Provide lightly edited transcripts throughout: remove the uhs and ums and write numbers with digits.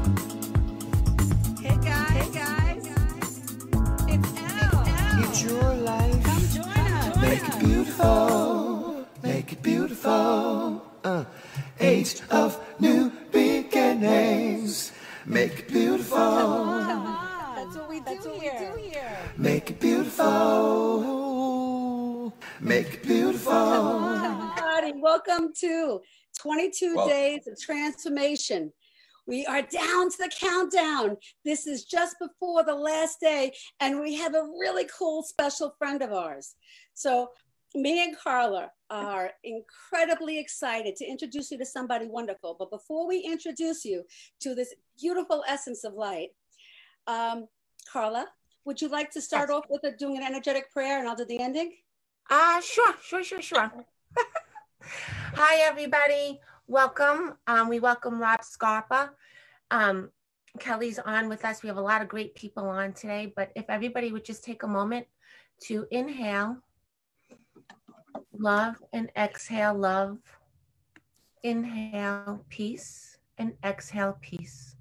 Hey guys, it's Elle. It's your life. Come join us. Make it beautiful. Make it beautiful. Age of new beginnings. Make it beautiful. Come on. That's what we do here. Make it beautiful. Make it beautiful. Everybody, welcome to 22 Days of Transformation. We are down to the countdown. This is just before the last day, and we have a really cool special friend of ours. So me and Carla are incredibly excited to introduce you to somebody wonderful. But before we introduce you to this beautiful essence of light, Carla, would you like to start off with doing an energetic prayer, and I'll do the ending? Sure. Hi, everybody. Welcome. We welcome Rob Scarpa. Kelly's on with us. We have a lot of great people on today, but if everybody would just take a moment to inhale love and exhale love. Inhale peace and exhale peace.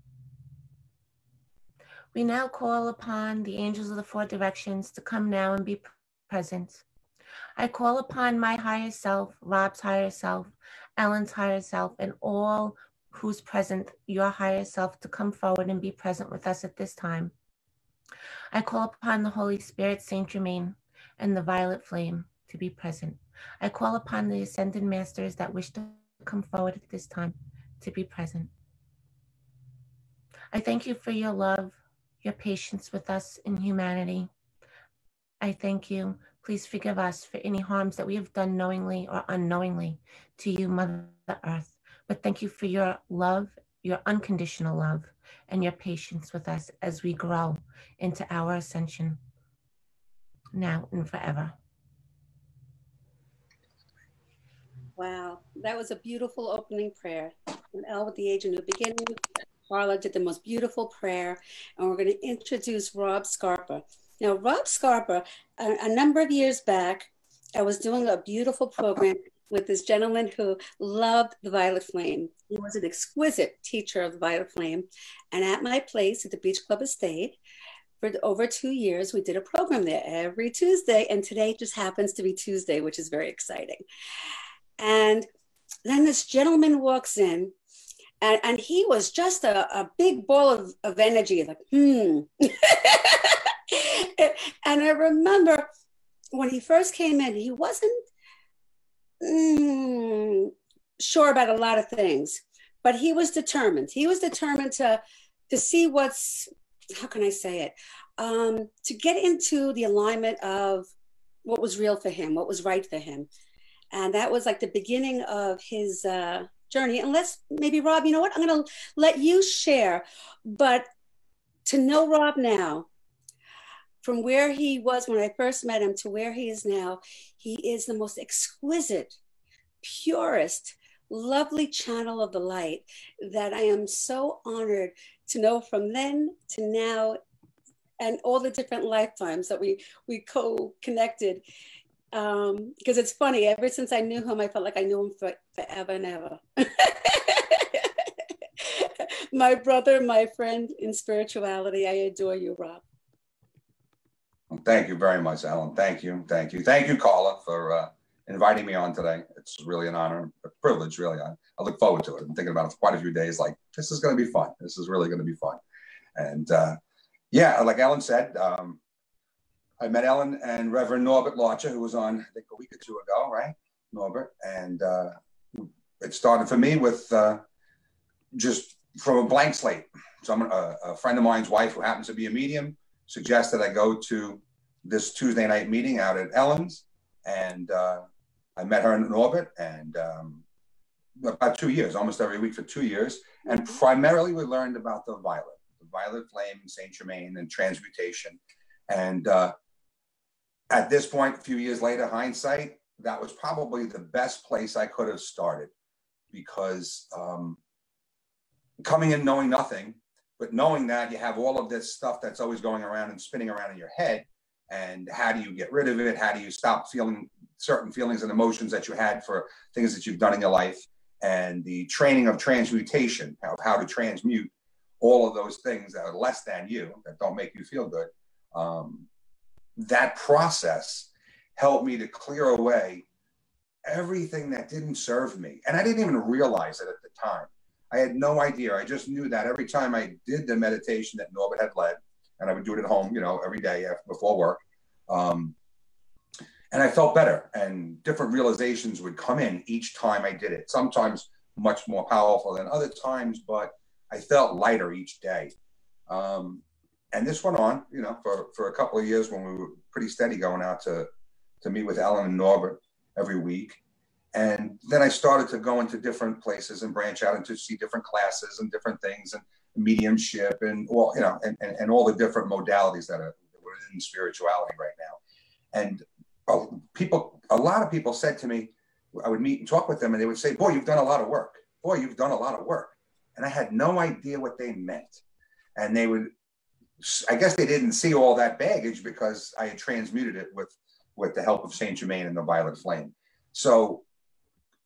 We now call upon the angels of the four directions to come now and be present. I call upon my higher self, Rob's higher self, Ellen's higher self, and all who's present, your higher self, to come forward and be present with us at this time. I call upon the Holy Spirit, Saint Germain, and the violet flame to be present. I call upon the ascended masters that wish to come forward at this time to be present. I thank you for your love, your patience with us in humanity. I thank you. Please forgive us for any harms that we have done knowingly or unknowingly to you, Mother Earth. But thank you for your love, your unconditional love, and your patience with us as we grow into our ascension now and forever. Wow, that was a beautiful opening prayer. And Elle with the age of new beginning. Carla did the most beautiful prayer, and we're going to introduce Rob Scarpa. Now, Rob Scarpa, a number of years back, I was doing a beautiful program with this gentleman who loved the violet flame. He was an exquisite teacher of the violet flame. And at my place at the Beach Club Estate, for over 2 years, we did a program there every Tuesday. And today just happens to be Tuesday, which is very exciting. And then this gentleman walks in, and he was just a big ball of energy, like, And I remember when he first came in, he wasn't sure about a lot of things, but he was determined. He was determined to see what's, how can I say it? To get into the alignment of what was real for him, what was right for him. And that was like the beginning of his journey. Unless maybe, Rob, you know what? I'm going to let you share. But to know Rob now, from where he was when I first met him to where he is now, he is the most exquisite, purest, lovely channel of the light that I am so honored to know from then to now, and all the different lifetimes that we co-connected. Because it's funny, ever since I knew him, I felt like I knew him forever and ever. My brother, my friend in spirituality, I adore you, Rob. Thank you very much, Ellen. Thank you, Carla, for inviting me on today. It's really an honor, a privilege, really. I look forward to it. I'm thinking about it for quite a few days. Like, this is going to be fun. This is really going to be fun. And yeah, like Ellen said, I met Ellen and Reverend Norbert Larcher, who was on, I think, a week or two ago, right? Norbert. And it started for me with just from a blank slate. Someone, a friend of mine's wife, who happens to be a medium, suggested I go to this Tuesday night meeting out at Ellen's, and I met her in Norbert, and about 2 years, almost every week for 2 years, and primarily we learned about the violet flame, Saint Germain, and transmutation. And at this point, a few years later, hindsight, that was probably the best place I could have started, because coming in knowing nothing, but knowing that you have all of this stuff that's always going around and spinning around in your head, and how do you get rid of it? How do you stop feeling certain feelings and emotions that you had for things that you've done in your life? And the training of transmutation, of how to transmute all of those things that are less than you, that don't make you feel good, that process helped me to clear away everything that didn't serve me. And I didn't even realize it at the time. I had no idea. I just knew that every time I did the meditation that Norbert had led, and I would do it at home, every day before work, and I felt better, and different realizations would come in each time I did it. Sometimes much more powerful than other times, but I felt lighter each day. And this went on, for a couple of years when we were pretty steady going out to meet with Ellen and Norbert every week. And then I started to go into different places and branch out and to see different classes and different things and mediumship and all, and all the different modalities that are within spirituality right now. And a lot of people said to me, I would meet and talk with them and they would say, boy, you've done a lot of work. Boy, you've done a lot of work. And I had no idea what they meant. And I guess they didn't see all that baggage because I had transmuted it with the help of Saint Germain and the Violet Flame. So,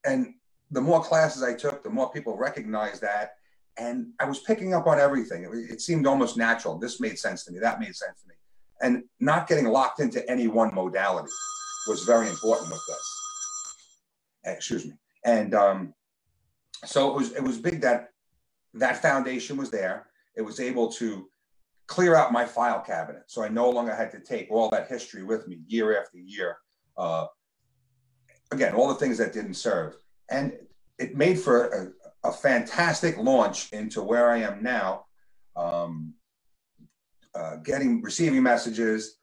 and the more classes I took, the more people recognized that. And I was picking up on everything. It seemed almost natural. This made sense to me. That made sense to me. And not getting locked into any one modality was very important with this. Excuse me. And so it was big that foundation was there. It was able to clear out my file cabinet. So I no longer had to take all that history with me year after year. Again, all the things that didn't serve. And it made for a fantastic launch into where I am now, receiving messages,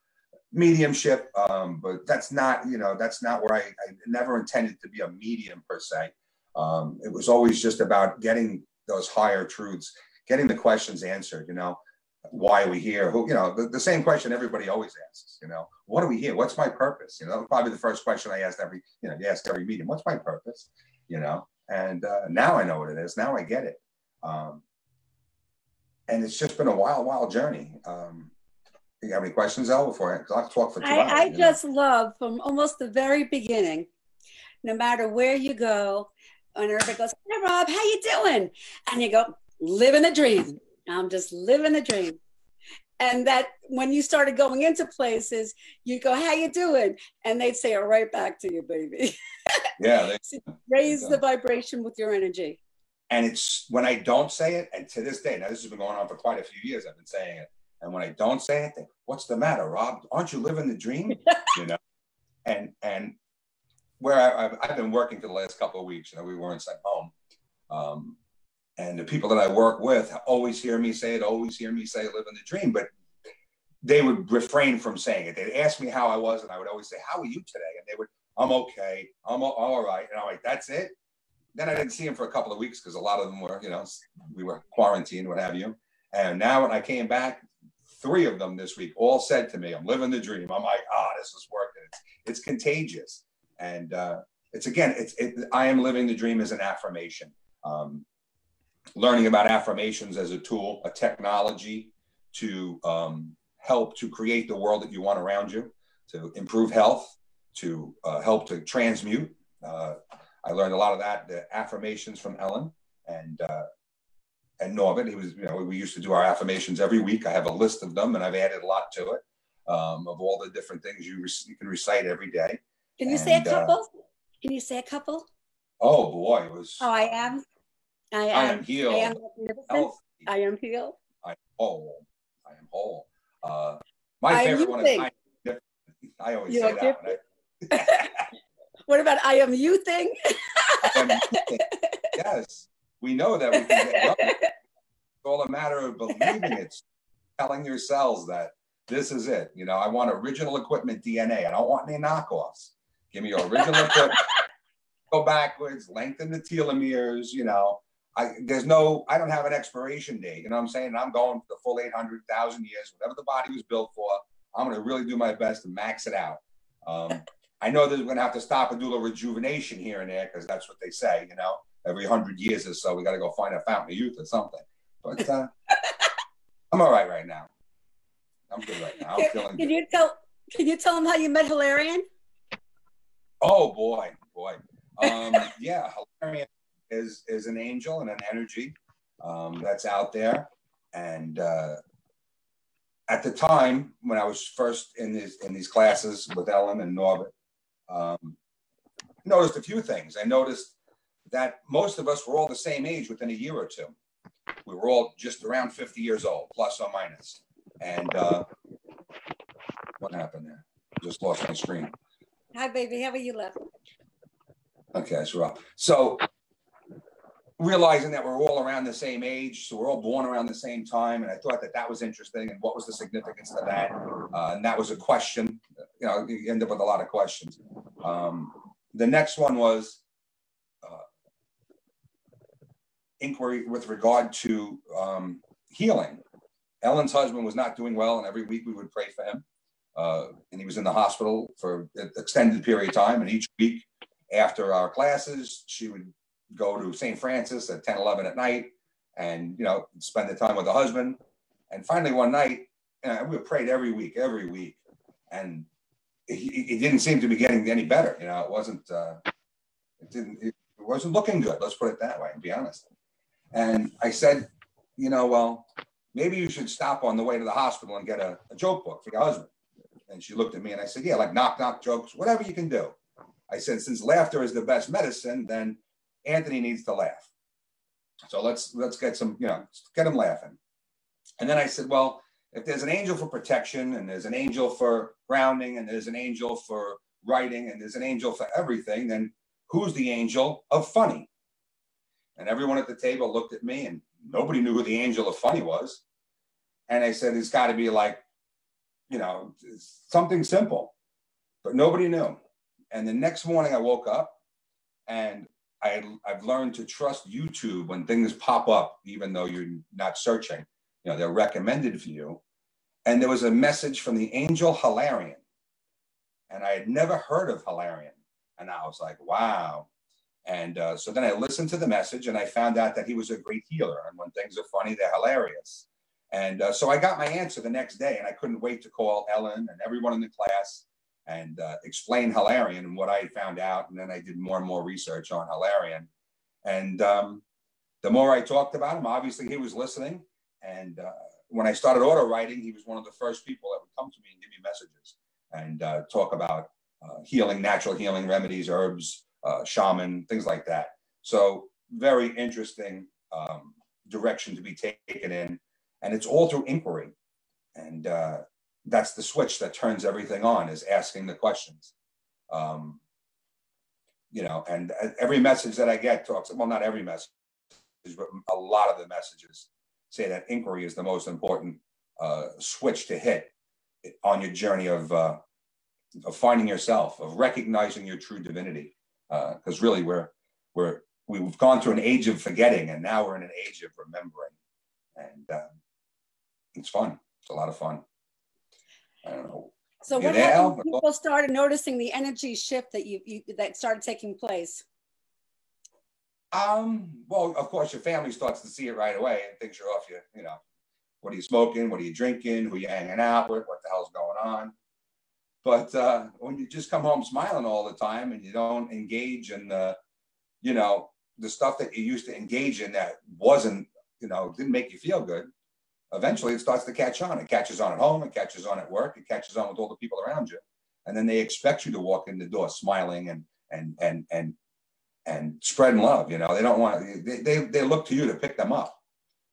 mediumship, but that's not where I never intended to be a medium per se. It was always just about getting those higher truths, getting the questions answered, why are we here? Who, the same question everybody always asks, what are we here? What's my purpose? Probably the first question I asked you ask every medium, what's my purpose? And now I know what it is. Now I get it. And it's just been a wild journey. You have any questions, Elle, before I talk for 2 hours? I just love from almost the very beginning, no matter where you go, and everybody goes, hey, Rob, how you doing? And you go, living the dream. I'm just living the dream. And that when you started going into places, you go, how you doing? And they'd say it right back to you, baby. Yeah. Raise the vibration with your energy. And it's when I don't say it, and to this day, now this has been going on for quite a few years, I've been saying it. And when I don't say it, what's the matter, Rob? Aren't you living the dream? And where I've been working for the last couple of weeks, we weren't sent home. And the people that I work with always hear me say it, always hear me say living the dream, but they would refrain from saying it. They'd ask me how I was, and I would always say, how are you today? And they would, I'm okay, I'm all right. And I'm like, that's it? Then I didn't see them for a couple of weeks because a lot of them were, we were quarantined, what have you. And now when I came back, 3 of them this week all said to me, I'm living the dream. I'm like, this is working. It's contagious. And I am living the dream as an affirmation. Learning about affirmations as a tool, a technology to help to create the world that you want around you, to improve health, to help to transmute. I learned a lot of that, the affirmations from Ellen and Norbert. He was, we used to do our affirmations every week. I have a list of them, and I've added a lot to it, of all the different things you can recite every day. Can you say a couple? Can you say a couple? Oh boy, it was. I am healed. I am magnificent. I am healed. I am whole. I am whole. My favorite one is I always say that. What about I am you thing? I am you thing. Yes, we know that we can get done. It's all a matter of believing it, telling your cells that this is it. I want original equipment DNA. I don't want any knockoffs. Give me your original equipment. Go backwards, lengthen the telomeres. I don't have an expiration date. You know what I'm saying? And I'm going for the full 800,000 years, whatever the body was built for. I'm going to really do my best to max it out. I know that we're going to have to stop and do a little rejuvenation here and there because that's what they say, every 100 years or so, we got to go find a fountain of youth or something. But I'm all right now. I'm good right now. I'm feeling good. Can you tell them how you met Hilarion? Oh, boy. Yeah, Hilarion is an angel and an energy that's out there. And at the time when I was first in these classes with Ellen and Norbert, noticed a few things. I noticed that most of us were all the same age within a year or two. We were all just around 50 years old, plus or minus. And what happened there? Just lost my screen. Hi, baby. How are you left? Okay, so realizing that we're all around the same age, so we're all born around the same time, and I thought that was interesting, and what was the significance of that? And that was a question. You know, you end up with a lot of questions. The next one was inquiry with regard to healing. Ellen's husband was not doing well, and every week we would pray for him. And he was in the hospital for an extended period of time, and each week after our classes, she would go to St. Francis at 10, 11 at night and, you know, spend the time with the husband. And finally one night, we prayed every week. And it didn't seem to be getting any better. You know, it wasn't looking good. Let's put it that way, and be honest. And I said, you know, well, maybe you should stop on the way to the hospital and get a joke book for your husband. And she looked at me and I said, yeah, like knock jokes, whatever you can do. I said, since laughter is the best medicine, then Anthony needs to laugh. So let's get some, you know, get him laughing. And then I said, well, if there's an angel for protection, and there's an angel for grounding, and there's an angel for writing, and there's an angel for everything, then who's the angel of funny? And everyone at the table looked at me, and nobody knew who the angel of funny was. And I said, it's got to be like, you know, something simple. But nobody knew. And the next morning I woke up, and I've learned to trust YouTube when things pop up, even though you're not searching. You know, they're recommended for you. And there was a message from the angel Hilarion. And I had never heard of Hilarion. And I was like, wow. And so then I listened to the message, and I found out that he was a great healer. And when things are funny, they're hilarious. And so I got my answer the next day, and I couldn't wait to call Ellen and everyone in the class and explain Hilarion and what I had found out. And then I did more and more research on Hilarion. And the more I talked about him, obviously he was listening. And when I started auto writing, he was one of the first people that would come to me and give me messages and talk about healing, natural healing remedies, herbs, shaman, things like that. So very interesting direction to be taken in. And it's all through inquiry. And that's the switch that turns everything on, is asking the questions. You know, and every message that I get talks, well, not every message, but a lot of the messages say that inquiry is the most important switch to hit on your journey of finding yourself, of recognizing your true divinity. Because really we've gone through an age of forgetting, and now we're in an age of remembering. And it's fun. It's a lot of fun. I don't know. So what happened when people started noticing the energy shift that that started taking place? Well, of course, your family starts to see it right away and thinks you're off your, you know, what are you smoking? What are you drinking? Who are you hanging out with? What the hell's going on? But when you just come home smiling all the time and you don't engage in the, you know, the stuff that you used to engage in that wasn't, you know, didn't make you feel good, eventually it starts to catch on. It catches on at home, it catches on at work, it catches on with all the people around you. And then they expect you to walk in the door smiling and spreading love. You know, they don't want to, they look to you to pick them up.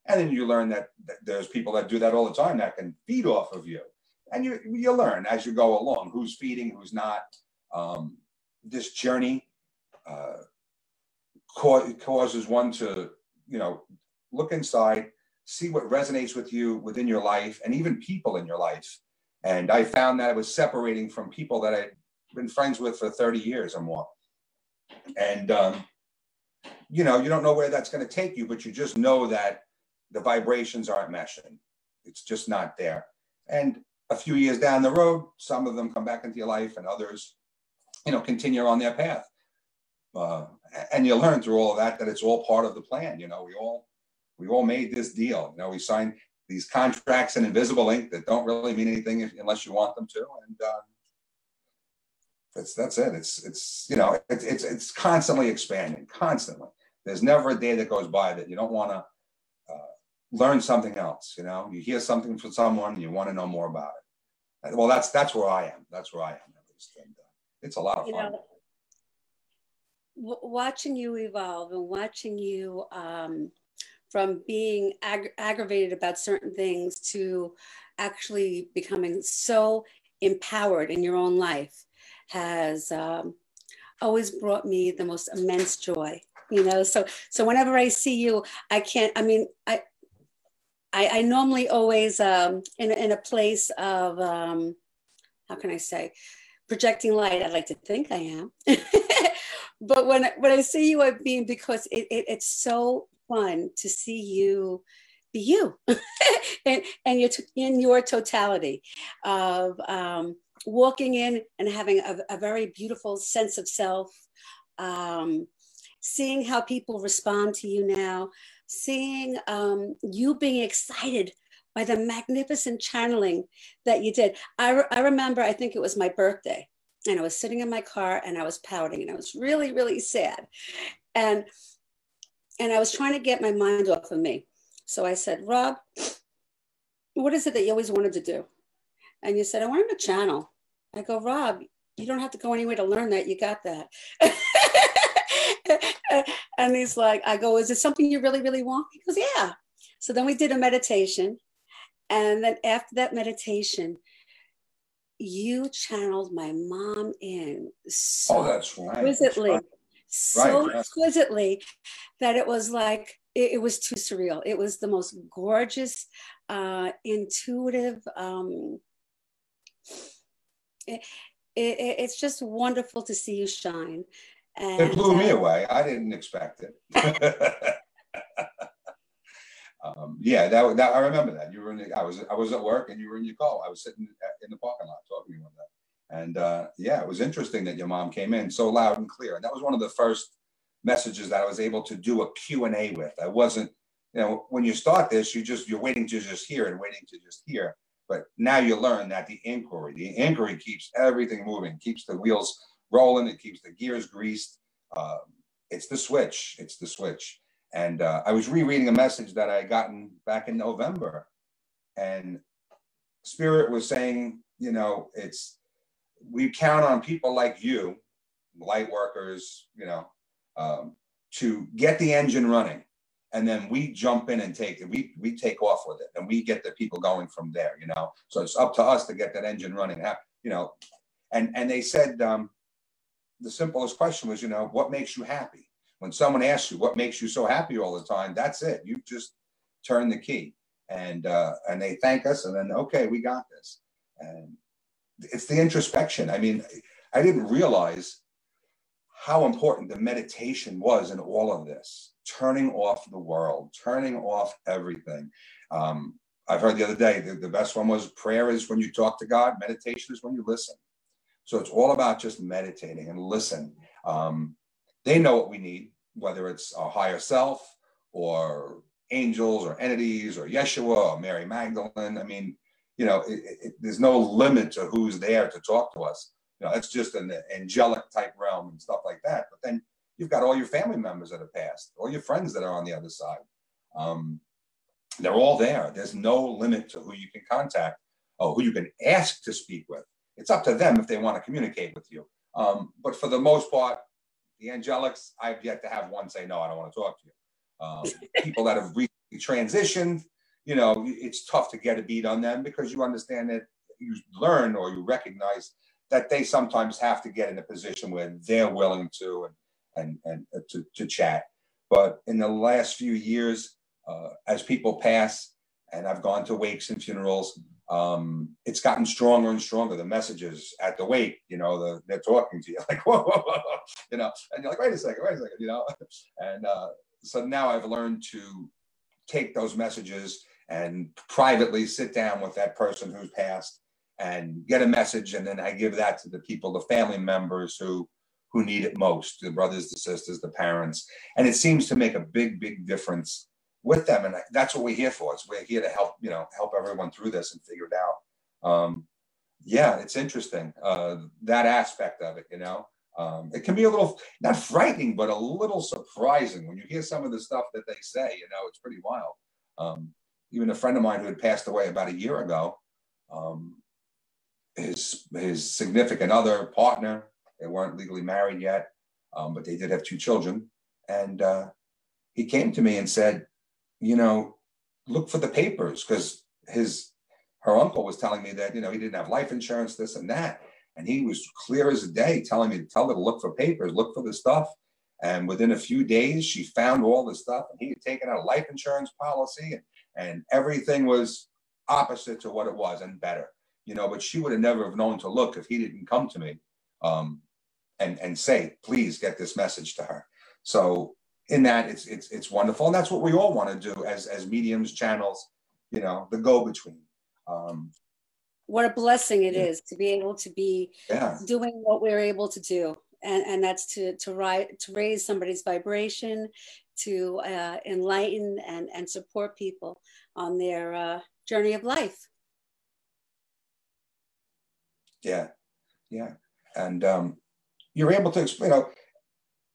And then you learn that there's people that do that all the time that can feed off of you. And you learn as you go along who's feeding, who's not. This journey causes one to, you know, look inside, see what resonates with you within your life, and even people in your life. And I found that I was separating from people that I'd been friends with for 30 years or more. And, you know, you don't know where that's going to take you, but you just know that the vibrations aren't meshing. It's just not there. And a few years down the road, some of them come back into your life, and others, you know, continue on their path. And you learn through all of that it's all part of the plan. You know, we all made this deal. You know, we signed these contracts in invisible ink that don't really mean anything unless you want them to. And that's it. It's you know, it's constantly expanding, constantly. There's never a day that goes by that you don't want to learn something else. You know, you hear something from someone and you want to know more about it. Well, that's where I am. That's where I am, at least. And it's a lot of fun. Watching you evolve and watching you from being aggravated about certain things to actually becoming so empowered in your own life has always brought me the most immense joy. You know, so whenever I see you, I normally always in a place of how can I say, projecting light. I'd like to think I am. But when I see you, I mean, because it's so fun to see you be you and in your totality of walking in and having a very beautiful sense of self, seeing how people respond to you now, seeing you being excited by the magnificent channeling that you did. I remember, I think it was my birthday, and I was sitting in my car and I was pouting and I was really, really sad. And I was trying to get my mind off of me. So I said, Rob, what is it that you always wanted to do? And you said, I wanted to channel. I go, Rob, you don't have to go anywhere to learn that. You got that. And he's like, I go, is it something you really, really want? He goes, yeah. So then we did a meditation. And then after that meditation, you channeled my mom in so that's right. exquisitely, right. so exquisitely that it was like, it was too surreal. It was the most gorgeous, intuitive, it's just wonderful to see you shine. And it blew me away. I didn't expect it. Yeah, that I remember that. You were I was at work and you were in your car. I was sitting in the parking lot talking to you one day. And yeah, it was interesting that your mom came in so loud and clear. And that was one of the first messages that I was able to do a Q&A with. I wasn't, you know, when you start this, you're waiting to just hear and waiting to just hear. But now you learn that the inquiry keeps everything moving, keeps the wheels rolling, it keeps the gears greased. It's the switch. It's the switch. And I was rereading a message that I had gotten back in November, and Spirit was saying, you know, we count on people like you, light workers, you know, to get the engine running, and then we jump in and we take off with it, and we get the people going from there, you know. So it's up to us to get that engine running, you know. And they said the simplest question was, you know, what makes you happy? When someone asks you what makes you so happy all the time, that's it. You just turn the key, and they thank us, and then, okay, we got this. And it's the introspection. I mean, I didn't realize how important the meditation was in all of this, turning off the world, turning off everything. I've heard the other day, the best one was prayer is when you talk to God, meditation is when you listen. So it's all about just meditating and listen. They know what we need, whether it's our higher self or angels or entities or Yeshua or Mary Magdalene. I mean, you know, there's no limit to who's there to talk to us. You know, it's just an angelic type realm and stuff like that. But then you've got all your family members that have passed, all your friends that are on the other side. They're all there. There's no limit to who you can contact or who you can ask to speak with. It's up to them if they want to communicate with you. But for the most part, the angelics, I've yet to have one say, no, I don't want to talk to you. People that have recently transitioned, you know, it's tough to get a beat on them because you understand that you learn or you recognize that they sometimes have to get in a position where they're willing to and to chat. But in the last few years, as people pass, and I've gone to wakes and funerals, it's gotten stronger and stronger. The messages at the wake, you know, they're talking to you like, whoa, whoa, whoa, you know, and you're like, wait a second, you know. And so now I've learned to take those messages and privately sit down with that person who's passed and get a message. And then I give that to the people, the family members who need it most, the brothers, the sisters, the parents. And it seems to make a big, big difference with them. And that's what we're here for. We're here to help, you know, help everyone through this and figure it out. Yeah, it's interesting. That aspect of it, you know, it can be a little, not frightening, but a little surprising when you hear some of the stuff that they say, you know, it's pretty wild. even a friend of mine who had passed away about a year ago, his significant other partner, they weren't legally married yet, but they did have 2 children. And he came to me and said, you know, look for the papers, because her uncle was telling me that, you know, he didn't have life insurance, this and that. And he was clear as a day telling me to tell her to look for papers, look for the stuff. And within a few days, she found all the stuff, and he had taken out a life insurance policy, and everything was opposite to what it was and better, you know, but she would have never have known to look if he didn't come to me and say, please get this message to her. So in that, it's wonderful. And that's what we all want to do as mediums, channels, you know, the go-between. What a blessing it is to be able to be doing what we're able to do. And that's to raise somebody's vibration, to enlighten and support people on their journey of life. Yeah. And you're able to, you know,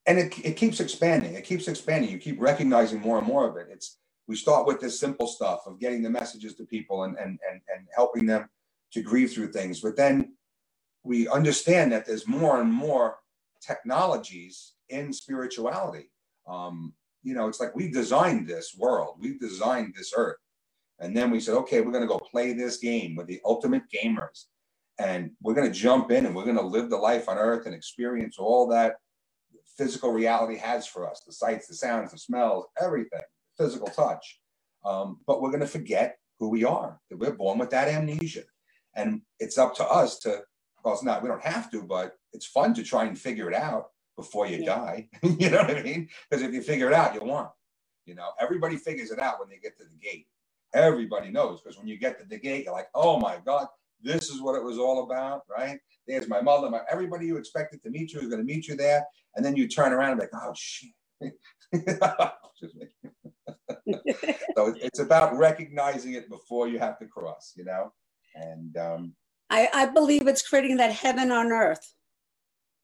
and it keeps expanding. It keeps expanding. You keep recognizing more and more of it. We start with this simple stuff of getting the messages to people and helping them to grieve through things. But then we understand that there's more and more technologies in spirituality. You know, it's like we designed this world, we designed this earth. And then we said, okay, we're going to go play this game with the ultimate gamers. And we're going to jump in and we're going to live the life on earth and experience all that physical reality has for us, the sights, the sounds, the smells, everything, physical touch. But we're going to forget who we are, that we're born with that amnesia. And it's up to us to, well, it's not, we don't have to, but it's fun to try and figure it out before you die. You know what I mean? Because if you figure it out, you won. You know, everybody figures it out when they get to the gate. Everybody knows, because when you get to the gate, you're like, oh my God, this is what it was all about, right? There's my mother, everybody you expected to meet you is going to meet you there. And then you turn around and be like, oh shit. So it's about recognizing it before you have to cross, you know? And I believe it's creating that heaven on earth.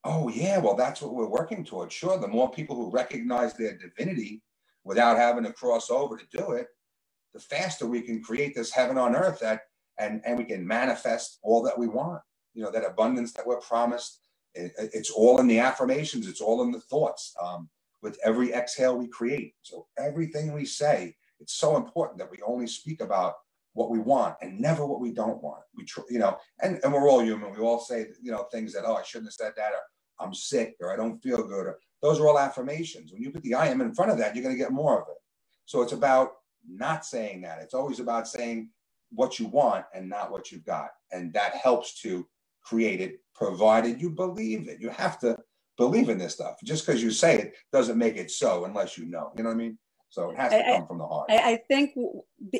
Oh yeah, well, that's what we're working towards. Sure, the more people who recognize their divinity without having to cross over to do it, the faster we can create this heaven on earth and we can manifest all that we want. You know, that abundance that we're promised. It's all in the affirmations. It's all in the thoughts. With every exhale we create. So everything we say, it's so important that we only speak about what we want and never what we don't want. You know, and we're all human. We all say, you know, things that, oh, I shouldn't have said that, or I'm sick, or I don't feel good. Or, those are all affirmations. When you put the I am in front of that, you're going to get more of it. So it's about not saying that. It's always about saying what you want and not what you've got. And that helps to create it, provided you believe it. You have to believe in this stuff. Just because you say it doesn't make it so unless you know. You know what I mean? So it has to come from the heart. I think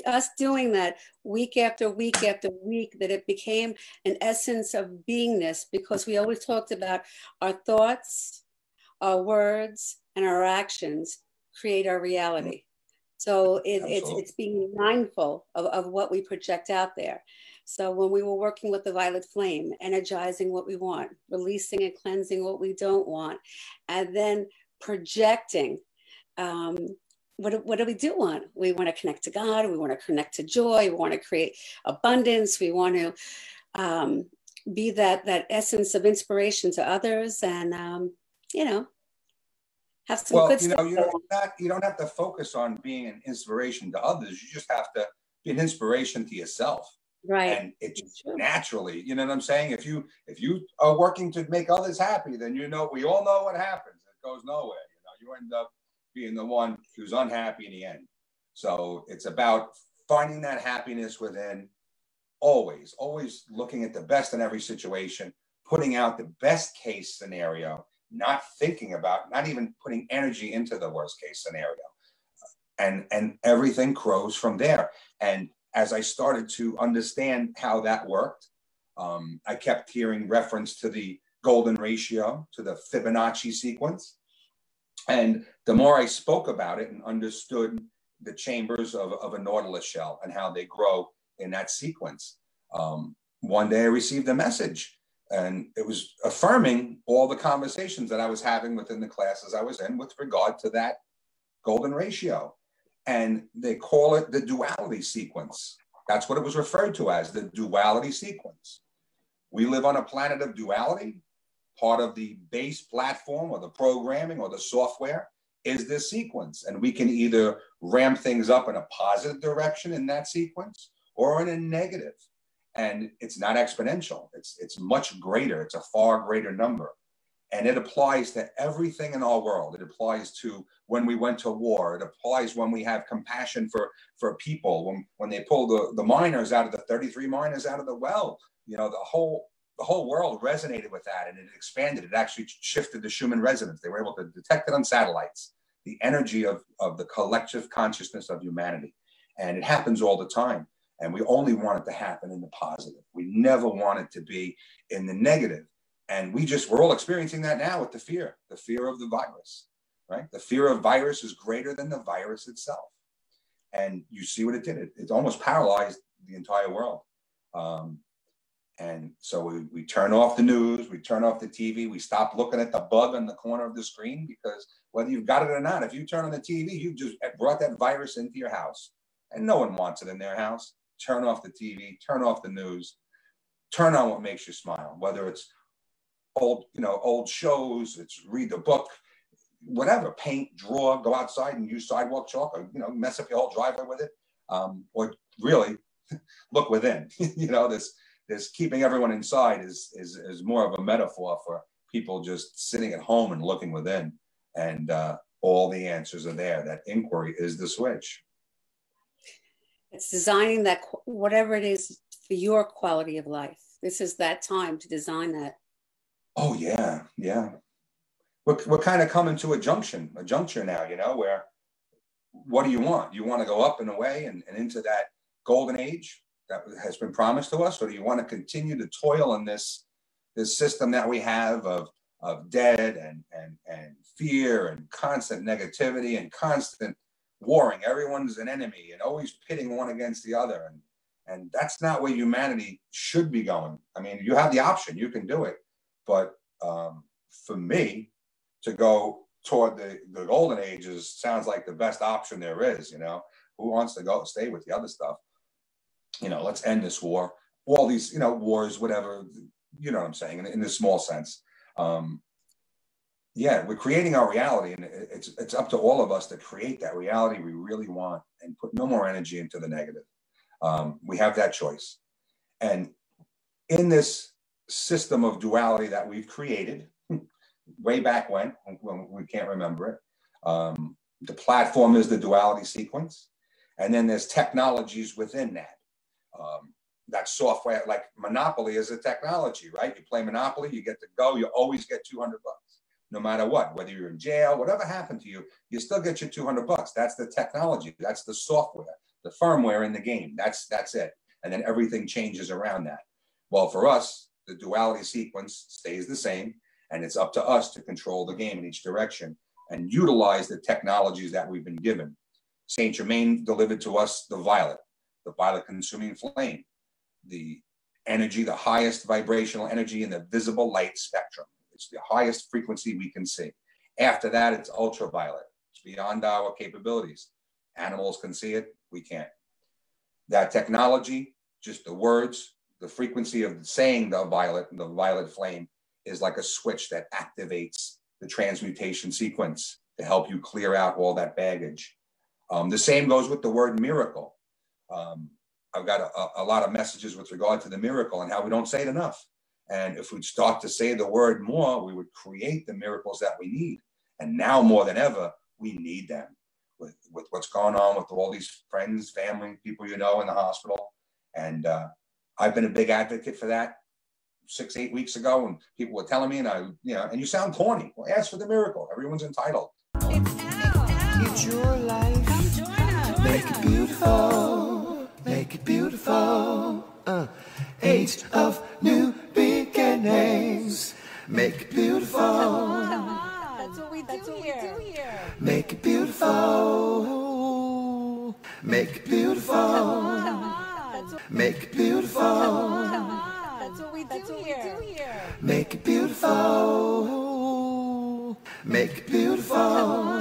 us doing that week after week after week, that it became an essence of beingness, because we always talked about our thoughts, our words, and our actions create our reality. So it's being mindful of what we project out there. So when we were working with the violet flame, energizing what we want, releasing and cleansing what we don't want, and then projecting, what do we do want? We want to connect to God. We want to connect to joy. We want to create abundance. We want to be that essence of inspiration to others, and you know, have some good stuff. You don't have to focus on being an inspiration to others. You just have to be an inspiration to yourself. Right. And it just naturally, you know what I'm saying? If you are working to make others happy, then you know, we all know what happens. It goes nowhere. You know, you end up being the one who's unhappy in the end. So it's about finding that happiness within, always looking at the best in every situation, putting out the best case scenario, not thinking about, not even putting energy into the worst case scenario. And everything grows from there. And as I started to understand how that worked, I kept hearing reference to the golden ratio, to the Fibonacci sequence. And the more I spoke about it and understood the chambers of a nautilus shell and how they grow in that sequence, one day I received a message, and it was affirming all the conversations that I was having within the classes I was in with regard to that golden ratio. And they call it the duality sequence. That's what it was referred to as, the duality sequence. We live on a planet of duality. Part of the base platform or the programming or the software is this sequence. And we can either ramp things up in a positive direction in that sequence or in a negative. And it's not exponential. It's much greater. It's a far greater number. And it applies to everything in our world. It applies to when we went to war. It applies when we have compassion for people. When they pull the miners out of the 33 miners out of the well, you know, the whole world resonated with that, and it expanded. It actually shifted the Schumann resonance. They were able to detect it on satellites, the energy of the collective consciousness of humanity. And it happens all the time. And we only want it to happen in the positive. We never want it to be in the negative. And we're all experiencing that now with the fear of the virus, right? The fear of virus is greater than the virus itself. And you see what it did. It almost paralyzed the entire world. And so we turn off the news, we turn off the TV, we stop looking at the bug on the corner of the screen, because whether you've got it or not, if you turn on the TV, you just brought that virus into your house, and no one wants it in their house. Turn off the TV, turn off the news, turn on what makes you smile, whether it's old shows, it's read the book, whatever, paint, draw, go outside and use sidewalk chalk, or, mess up your whole driveway with it. Or really look within. This keeping everyone inside is more of a metaphor for people just sitting at home and looking within, and all the answers are there. That inquiry is the switch. It's designing that, whatever it is for your quality of life. This is that time to design that. Oh yeah, yeah. We're kind of coming to a juncture now, where what do you want? You want to go up and away and into that golden age that has been promised to us, or do you want to continue to toil in this system that we have of debt and fear and constant negativity and constant warring? Everyone's an enemy and always pitting one against the other, and that's not where humanity should be going. I mean, you have the option, you can do it, but for me to go toward the golden ages sounds like the best option there is. Who wants to stay with the other stuff? Let's end this war, all these wars, whatever, you know what I'm saying, in this small sense. Yeah, we're creating our reality, and it's up to all of us to create that reality we really want and put no more energy into the negative. We have that choice. And in this system of duality that we've created way back when we can't remember it, the platform is the duality sequence. And then there's technologies within that. That software, like Monopoly, is a technology, right? You play Monopoly, you get to go, you always get $200. No matter what, whether you're in jail, whatever happened to you, you still get your $200. That's the technology. That's the software, the firmware in the game. That's it. And then everything changes around that. Well, for us, the duality sequence stays the same, and it's up to us to control the game in each direction and utilize the technologies that we've been given. Saint Germain delivered to us the violet consuming flame, the energy, the highest vibrational energy in the visible light spectrum. It's the highest frequency we can see. After that, it's ultraviolet. It's beyond our capabilities. Animals can see it, we can't. That technology, just the words, the frequency of saying the violet flame is like a switch that activates the transmutation sequence to help you clear out all that baggage. The same goes with the word miracle. I've got a lot of messages with regard to the miracle and how we don't say it enough. And if we'd start to say the word more, we would create the miracles that we need. And now more than ever, we need them. With what's going on with all these friends, family, people in the hospital. And I've been a big advocate for that 6-8 weeks ago, and people were telling me, and you sound corny. Well, ask for the miracle. Everyone's entitled. It's your life. Come join us. Make it beautiful. Make it beautiful. Age of new beginnings. Make it beautiful. Come on. That's what we do here. Make it beautiful. Make it beautiful. Come on. Make it beautiful. Come on. That's what we do here. Make it beautiful. Make it beautiful.